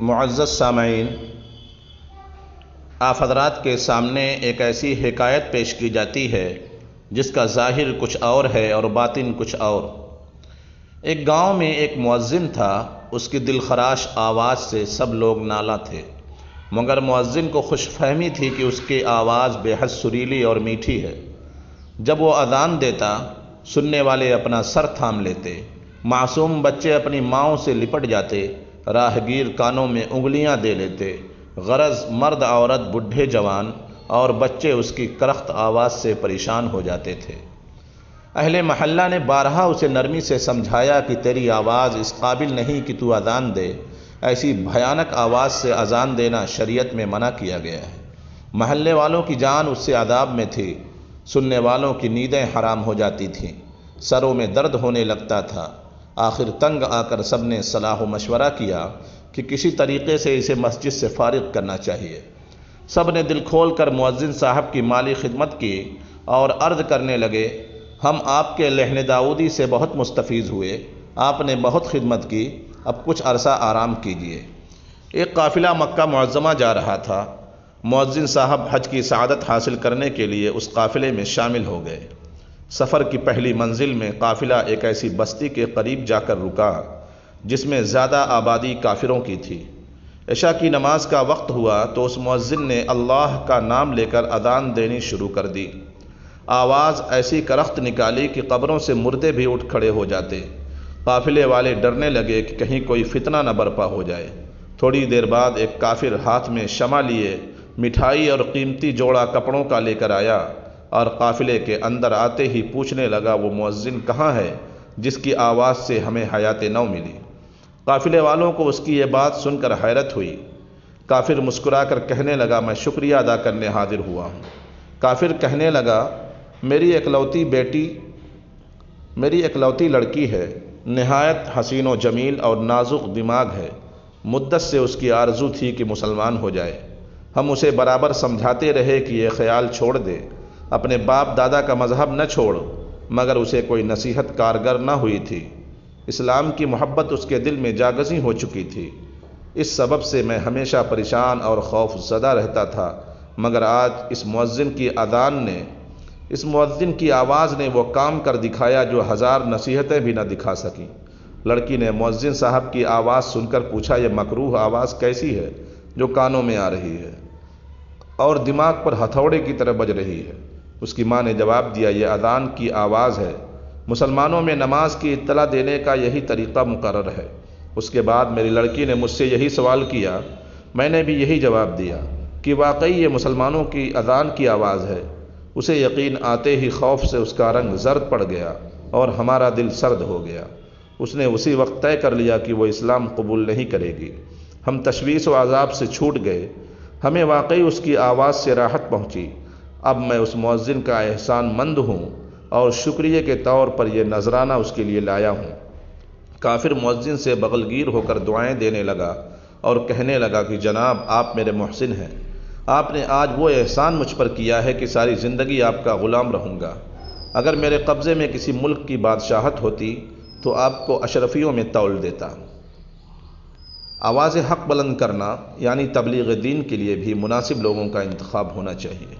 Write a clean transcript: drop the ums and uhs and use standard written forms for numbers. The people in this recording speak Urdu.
معزز سامعین، آپ حضرات کے سامنے ایک ایسی حکایت پیش کی جاتی ہے جس کا ظاہر کچھ اور ہے اور باطن کچھ اور۔ ایک گاؤں میں ایک مؤذن تھا، اس کی دلخراش آواز سے سب لوگ نالاں تھے، مگر مؤذن کو خوش فہمی تھی کہ اس کی آواز بے حد سریلی اور میٹھی ہے۔ جب وہ اذان دیتا، سننے والے اپنا سر تھام لیتے، معصوم بچے اپنی ماؤں سے لپٹ جاتے، راہگیر کانوں میں انگلیاں دے لیتے، غرض مرد عورت بوڑھے جوان اور بچے اس کی کرخت آواز سے پریشان ہو جاتے تھے۔ اہل محلہ نے بارہا اسے نرمی سے سمجھایا کہ تیری آواز اس قابل نہیں کہ تو اذان دے، ایسی بھیانک آواز سے اذان دینا شریعت میں منع کیا گیا ہے۔ محلے والوں کی جان اس سے عذاب میں تھی، سننے والوں کی نیندیں حرام ہو جاتی تھیں، سروں میں درد ہونے لگتا تھا۔ آخر تنگ آ کر سب نے صلاح و مشورہ کیا کہ کسی طریقے سے اسے مسجد سے فارغ کرنا چاہیے۔ سب نے دل کھول کر مؤذن صاحب کی مالی خدمت کی اور عرض کرنے لگے، ہم آپ کے لحن داؤدی سے بہت مستفیض ہوئے، آپ نے بہت خدمت کی، اب کچھ عرصہ آرام کیجیے۔ ایک قافلہ مکہ معظمہ جا رہا تھا۔ مؤذن صاحب حج کی سعادت حاصل کرنے کے لیے اس قافلے میں شامل ہو گئے۔ سفر کی پہلی منزل میں قافلہ ایک ایسی بستی کے قریب جا کر رکا جس میں زیادہ آبادی کافروں کی تھی۔ عشاء کی نماز کا وقت ہوا تو اس مؤذن نے اللہ کا نام لے کر اذان دینی شروع کر دی۔ آواز ایسی کرخت نکالی کہ قبروں سے مردے بھی اٹھ کھڑے ہو جاتے۔ قافلے والے ڈرنے لگے کہ کہیں کوئی فتنہ نہ برپا ہو جائے۔ تھوڑی دیر بعد ایک کافر ہاتھ میں شمع لیے مٹھائی اور قیمتی جوڑا کپڑوں کا لے کر آیا اور قافلے کے اندر آتے ہی پوچھنے لگا، وہ مؤذن کہاں ہے جس کی آواز سے ہمیں حیات نو ملی؟ قافلے والوں کو اس کی یہ بات سن کر حیرت ہوئی۔ کافر مسکرا کر کہنے لگا، میں شکریہ ادا کرنے حاضر ہوا ہوں۔ کافر کہنے لگا، میری اکلوتی لڑکی ہے، نہایت حسین و جمیل اور نازک دماغ ہے، مدت سے اس کی آرزو تھی کہ مسلمان ہو جائے۔ ہم اسے برابر سمجھاتے رہے کہ یہ خیال چھوڑ دے، اپنے باپ دادا کا مذہب نہ چھوڑ، مگر اسے کوئی نصیحت کارگر نہ ہوئی تھی۔ اسلام کی محبت اس کے دل میں جاگزیں ہو چکی تھی۔ اس سبب سے میں ہمیشہ پریشان اور خوف زدہ رہتا تھا، مگر آج اس مؤذن کی آواز نے وہ کام کر دکھایا جو ہزار نصیحتیں بھی نہ دکھا سکیں۔ لڑکی نے مؤذن صاحب کی آواز سن کر پوچھا، یہ مکروہ آواز کیسی ہے جو کانوں میں آ رہی ہے اور دماغ پر ہتھوڑے کی طرح بج رہی ہے؟ اس کی ماں نے جواب دیا، یہ اذان کی آواز ہے، مسلمانوں میں نماز کی اطلاع دینے کا یہی طریقہ مقرر ہے۔ اس کے بعد میری لڑکی نے مجھ سے یہی سوال کیا، میں نے بھی یہی جواب دیا کہ واقعی یہ مسلمانوں کی اذان کی آواز ہے۔ اسے یقین آتے ہی خوف سے اس کا رنگ زرد پڑ گیا اور ہمارا دل سرد ہو گیا۔ اس نے اسی وقت طے کر لیا کہ وہ اسلام قبول نہیں کرے گی۔ ہم تشویش و عذاب سے چھوٹ گئے، ہمیں واقعی اس کی آواز سے راحت پہنچی۔ اب میں اس مؤذن کا احسان مند ہوں اور شکریہ کے طور پر یہ نذرانہ اس کے لیے لایا ہوں۔ کافر مؤذن سے بغل گیر ہو کر دعائیں دینے لگا اور کہنے لگا کہ جناب، آپ میرے محسن ہیں، آپ نے آج وہ احسان مجھ پر کیا ہے کہ ساری زندگی آپ کا غلام رہوں گا۔ اگر میرے قبضے میں کسی ملک کی بادشاہت ہوتی تو آپ کو اشرفیوں میں تول دیتا۔ آواز حق بلند کرنا یعنی تبلیغ دین کے لیے بھی مناسب لوگوں کا انتخاب ہونا چاہیے۔